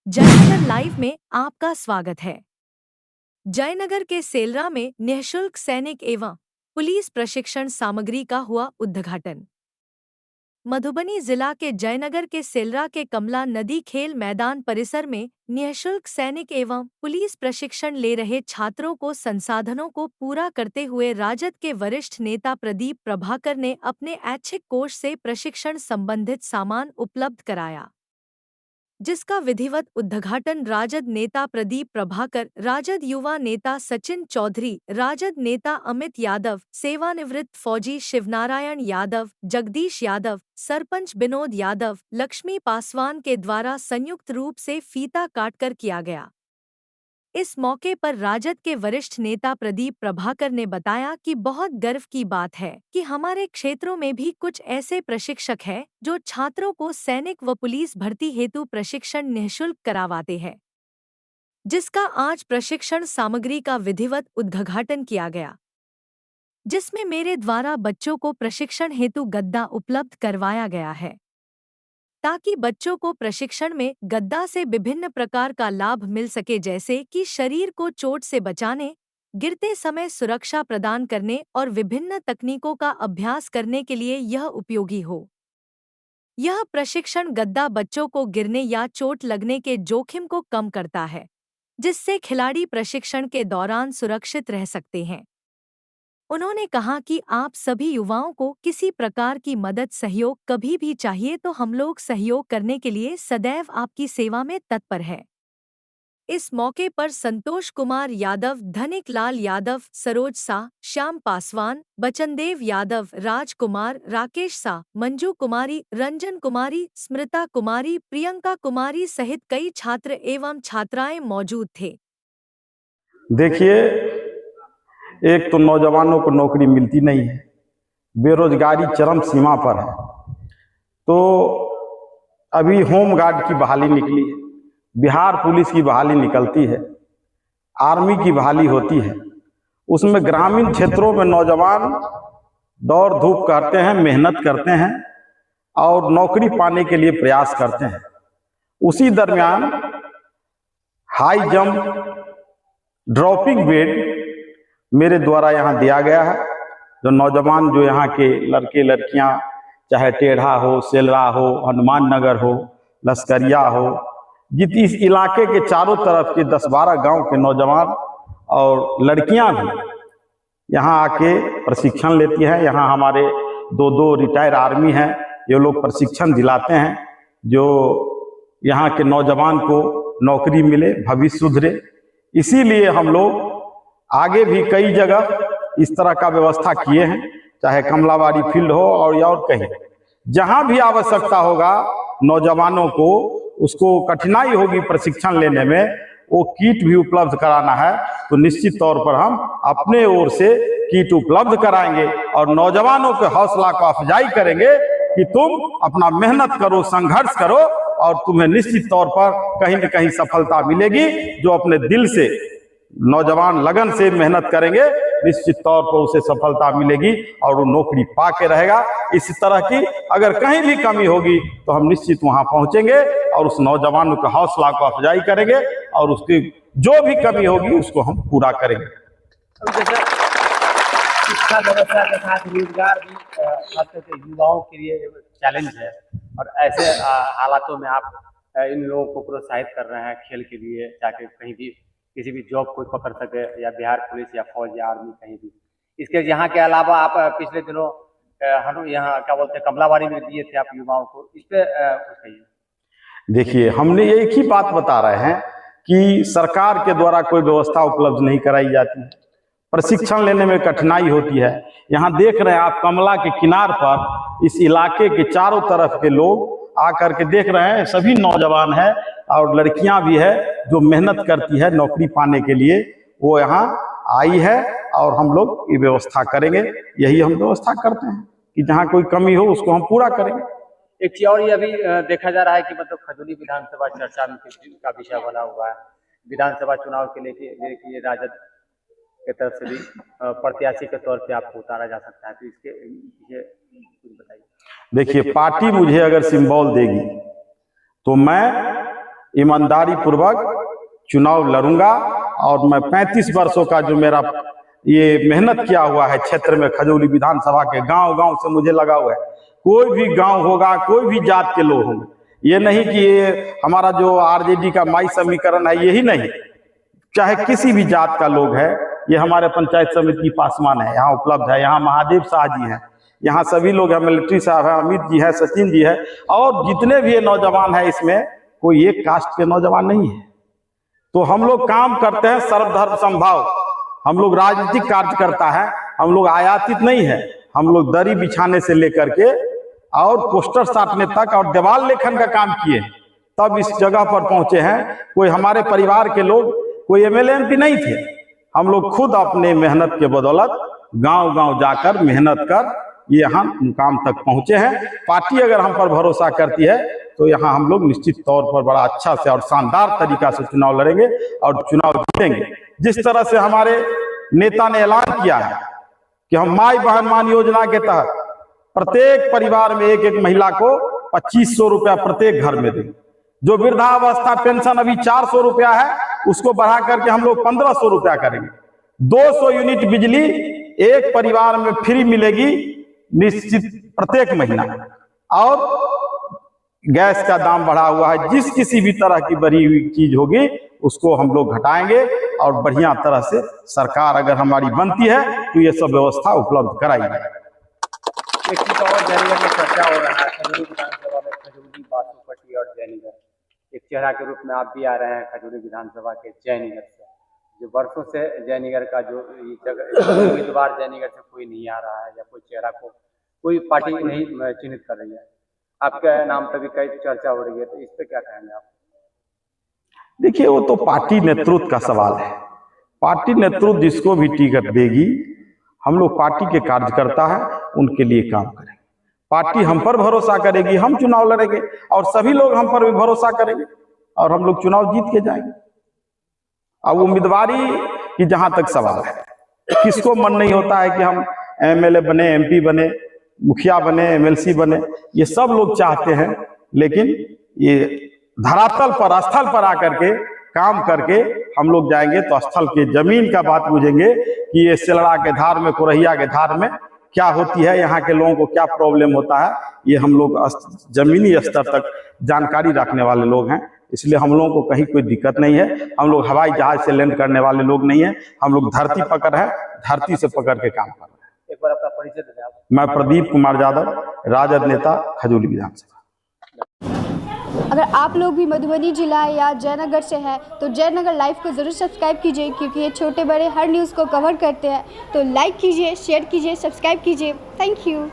Jaynagar live में आपका स्वागत है। जयनगर के सेलरा में निःशुल्क सैनिक एवं पुलिस प्रशिक्षण सामग्री का हुआ उद्घाटन। मधुबनी जिला के जयनगर के सेलरा के कमला नदी खेल मैदान परिसर में निःशुल्क सैनिक एवं पुलिस प्रशिक्षण ले रहे छात्रों को संसाधनों को पूरा करते हुए राजद के वरिष्ठ नेता प्रदीप प्रभाकर ने अपने ऐच्छिक कोष से प्रशिक्षण संबंधित सामान उपलब्ध कराया, जिसका विधिवत उद्घाटन राजद नेता प्रदीप प्रभाकर, राजद युवा नेता सचिन चौधरी, राजद नेता अमित यादव, सेवानिवृत्त फौजी शिवनारायण यादव, जगदीश यादव, सरपंच विनोद यादव, लक्ष्मी पासवान के द्वारा संयुक्त रूप से फीता काटकर किया गया। इस मौके पर राजद के वरिष्ठ नेता प्रदीप प्रभाकर ने बताया कि बहुत गर्व की बात है कि हमारे क्षेत्रों में भी कुछ ऐसे प्रशिक्षक हैं जो छात्रों को सैनिक व पुलिस भर्ती हेतु प्रशिक्षण निःशुल्क करवाते हैं, जिसका आज प्रशिक्षण सामग्री का विधिवत उद्घाटन किया गया, जिसमें मेरे द्वारा बच्चों को प्रशिक्षण हेतु गद्दा उपलब्ध करवाया गया है, ताकि बच्चों को प्रशिक्षण में गद्दा से विभिन्न प्रकार का लाभ मिल सके, जैसे कि शरीर को चोट से बचाने, गिरते समय सुरक्षा प्रदान करने और विभिन्न तकनीकों का अभ्यास करने के लिए यह उपयोगी हो। यह प्रशिक्षण गद्दा बच्चों को गिरने या चोट लगने के जोखिम को कम करता है, जिससे खिलाड़ी प्रशिक्षण के दौरान सुरक्षित रह सकते हैं। उन्होंने कहा कि आप सभी युवाओं को किसी प्रकार की मदद सहयोग कभी भी चाहिए तो हम लोग सहयोग करने के लिए सदैव आपकी सेवा में तत्पर है। इस मौके पर संतोष कुमार यादव, धनिक लाल यादव, सरोज सा, श्याम पासवान, बचनदेव यादव, राज कुमार, राकेश सा, मंजू कुमारी, रंजन कुमारी, स्मृता कुमारी, प्रियंका कुमारी सहित कई छात्र एवं छात्राएं मौजूद थे। देखिए, एक तो नौजवानों को नौकरी मिलती नहीं है, बेरोजगारी चरम सीमा पर है। तो अभी होम गार्ड की बहाली निकली है, बिहार पुलिस की बहाली निकलती है, आर्मी की बहाली होती है। उसमें ग्रामीण क्षेत्रों में नौजवान दौड़ धूप करते हैं, मेहनत करते हैं और नौकरी पाने के लिए प्रयास करते हैं। उसी दरमियान हाई जंप, ड्रॉपिंग बेड मेरे द्वारा यहाँ दिया गया है। जो नौजवान, जो यहाँ के लड़के लड़कियाँ, चाहे टेढ़ा हो, सेलरा हो, हनुमान नगर हो, लश्करिया हो, इस इलाके के चारों तरफ के 10-12 गांव के नौजवान और लड़कियां भी यहाँ आके प्रशिक्षण लेती हैं। यहाँ हमारे 2 रिटायर आर्मी हैं, ये लोग प्रशिक्षण दिलाते हैं, जो यहाँ के नौजवान को नौकरी मिले, भविष्य सुधरे। इसीलिए हम लोग आगे भी कई जगह इस तरह का व्यवस्था किए हैं, चाहे कमलाबाड़ी फील्ड हो और कहीं, जहां भी आवश्यकता होगा नौजवानों को, उसको कठिनाई होगी प्रशिक्षण लेने में, वो किट भी उपलब्ध कराना है तो निश्चित तौर पर हम अपने ओर से किट उपलब्ध कराएंगे और नौजवानों के हौसला को अफजाई करेंगे कि तुम अपना मेहनत करो, संघर्ष करो और तुम्हें निश्चित तौर पर कहीं न कहीं सफलता मिलेगी। जो अपने दिल से नौजवान लगन से मेहनत करेंगे, निश्चित तौर पर उसे सफलता मिलेगी और वो नौकरी पा के रहेगा। इस तरह की अगर कहीं भी कमी होगी तो हम निश्चित वहां पहुंचेंगे और उस नौजवान के हौसला को अफजाई करेंगे और उसकी जो भी कमी होगी उसको हम पूरा करेंगे। शिक्षा व्यवस्था के साथ रोजगार भी खास करके युवाओं के लिए चैलेंज है और ऐसे हालातों में आप इन लोगों को प्रोत्साहित कर रहे हैं खेल के लिए, ताकि कहीं भी किसी भी जॉब कोई पकड़ सके, या बिहार पुलिस या फौज या आर्मी कहीं भी। इसके यहाँ के अलावा आप पिछले दिनों यहाँ क्या बोलते हैं कमलाबाड़ी में दिए थे आप युवाओं को, इस पे कुछ कहिए। देखिए, हमने एक ही बात बता रहे हैं कि सरकार के द्वारा कोई व्यवस्था उपलब्ध नहीं कराई जाती है, प्रशिक्षण लेने में कठिनाई होती है। यहाँ देख रहे हैं आप, कमला के किनार पर इस इलाके के चारों तरफ के लोग आकर के देख रहे हैं, सभी नौजवान हैं और लड़कियां भी है जो मेहनत करती है नौकरी पाने के लिए, वो यहाँ आई है और हम लोग ये व्यवस्था करेंगे। यही हम व्यवस्था करते हैं कि जहाँ कोई कमी हो उसको हम पूरा करेंगे। एक चीज और ये भी देखा जा रहा है कि मतलब खजूली विधानसभा चर्चा में का विषय बना हुआ है। विधानसभा चुनाव के लिए राजद के तरफ से भी प्रत्याशी के तौर पे आपको उतारा जा सकता है, तो इसके कुछ बताइए। देखिए, पार्टी मुझे अगर सिंबल देगी तो मैं ईमानदारी पूर्वक चुनाव लड़ूंगा। और मैं 35 वर्षों का जो मेरा ये मेहनत किया हुआ है क्षेत्र में, खजौली विधानसभा के गांव गांव से मुझे लगा हुआ है, कोई भी गांव होगा, कोई भी जात के लोग होंगे, ये नहीं कि ये हमारा जो आरजेडी का माई समीकरण है, यही नहीं, चाहे किसी भी जात का लोग है, ये हमारे पंचायत समिति पासवान है, यहाँ उपलब्ध है। यहाँ महादेव शाह जी हैं, यहाँ सभी लोग हैं, मिलिट्री साहब है, अमित जी है, सचिन जी है, और जितने भी ये नौजवान है, इसमें कोई एक कास्ट के नौजवान नहीं है। तो हम लोग काम करते हैं सर्वधर्म समभाव, हम लोग राजनीतिक कार्यकर्ता है, हम लोग आयातित नहीं है। हम लोग दरी बिछाने से लेकर के और पोस्टर साटने तक और दीवार लेखन का काम किए, तब इस जगह पर पहुंचे हैं। कोई हमारे परिवार के लोग कोई एमएलए एमपी नहीं थे, हम लोग खुद अपने मेहनत के बदौलत गांव गांव जाकर मेहनत कर ये यहाँ मुकाम तक पहुंचे हैं। पार्टी अगर हम पर भरोसा करती है तो यहाँ हम लोग निश्चित तौर पर बड़ा अच्छा से और शानदार तरीका से चुनाव लड़ेंगे और चुनाव जीतेंगे। जिस तरह से हमारे नेता ने ऐलान किया है कि हम माई बहन मान योजना के तहत प्रत्येक परिवार में एक एक महिला को 2500 रुपया प्रत्येक घर में देंगे। जो वृद्धावस्था पेंशन अभी 400 रुपया है, उसको बढ़ा करके हम लोग 1500 रुपया करेंगे। 200 यूनिट बिजली एक परिवार में फ्री मिलेगी निश्चित प्रत्येक महीना। और गैस का दाम बढ़ा हुआ है, जिस किसी भी तरह की बढ़ी हुई चीज होगी उसको हम लोग घटाएंगे और बढ़िया तरह से सरकार अगर हमारी बनती है तो ये सब व्यवस्था उपलब्ध कराएगी। एक चीज और जयनगर में चर्चा हो रहा है, खजूरी विधानसभा में खजूरी, बासुपट्टी और जयनगर एक चेहरा के रूप में आप भी आ रहे हैं खजूरी विधानसभा के जयनगर से। जो वर्षों से जयनगर का जो उम्मीदवार जयनगर से कोई नहीं आ रहा है, या कोई चेहरा को कोई पार्टी नहीं चिन्हित कर रही है, आपके नाम पर भी कई चर्चा हो रही है, तो इस पे क्या कहेंगे आप? देखिए, वो तो पार्टी नेतृत्व का सवाल है। पार्टी नेतृत्व जिसको भी टिकट देगी, हम लोग पार्टी के कार्यकर्ता हैं, उनके लिए काम करेंगे। पार्टी हम पर भरोसा करेगी, हम चुनाव लड़ेंगे और सभी लोग हम पर भी भरोसा करेंगे और हम लोग चुनाव जीत के जाएंगे। अब उम्मीदवारी की जहां तक सवाल है, किसको मन नहीं होता है कि हम एमएलए बने, एमपी बने, मुखिया बने, एमएलसी बने, ये सब लोग चाहते हैं। लेकिन ये धरातल पर, स्थल पर आकर के काम करके हम लोग जाएंगे तो स्थल के जमीन का बात बुझेंगे कि ये सेलड़ा के धार में, कोरहिया के धार में क्या होती है, यहाँ के लोगों को क्या प्रॉब्लम होता है, ये हम लोग जमीनी स्तर तक जानकारी रखने वाले लोग हैं। इसलिए हम लोगों को कहीं कोई दिक्कत नहीं है। हम लोग हवाई जहाज से लैंड करने वाले लोग नहीं है, हम लोग धरती पकड़ है, धरती से पकड़ के काम कर रहे हैं। एक बार अपना परिचय दें आप। मैं प्रदीप कुमार यादव, राजद नेता, खजूली विधानसभा। अगर आप लोग भी मधुबनी जिला या जयनगर से हैं तो जयनगर लाइव को ज़रूर सब्सक्राइब कीजिए, क्योंकि ये छोटे बड़े हर न्यूज़ को कवर करते हैं। तो लाइक कीजिए, शेयर कीजिए, सब्सक्राइब कीजिए। Thank you.